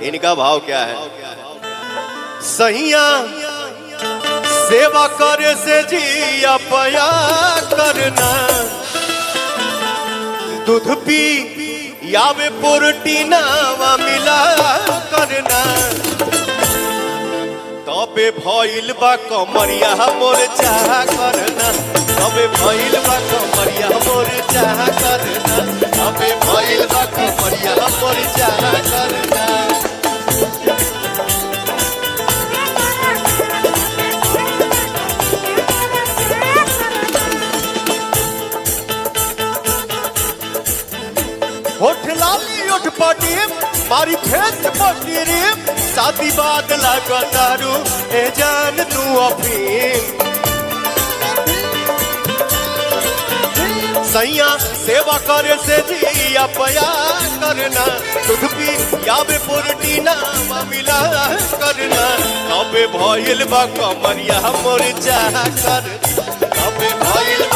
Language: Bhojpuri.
इनका भाव क्या है? सैया सेवा करे से जिया पया करना, दूध पी यावे प्रोटीना मिला करना, तबे भइल बा कमरिया मोर चाह करना, तबे भइल बा कमरिया मोर चाह करना, तबे भइल बा कमरिया मोर चाह करना। होठ लाली उठ पटी मारी फेस पटी रे, शादी बाद लगा तारू ए जान तू अफीम। सैया सेवा करे से जिया पया करना, दूध पी यावे प्रोटीना मिला करना, तबे भइल बा कमरिया मोर चाह कर, तबे भइल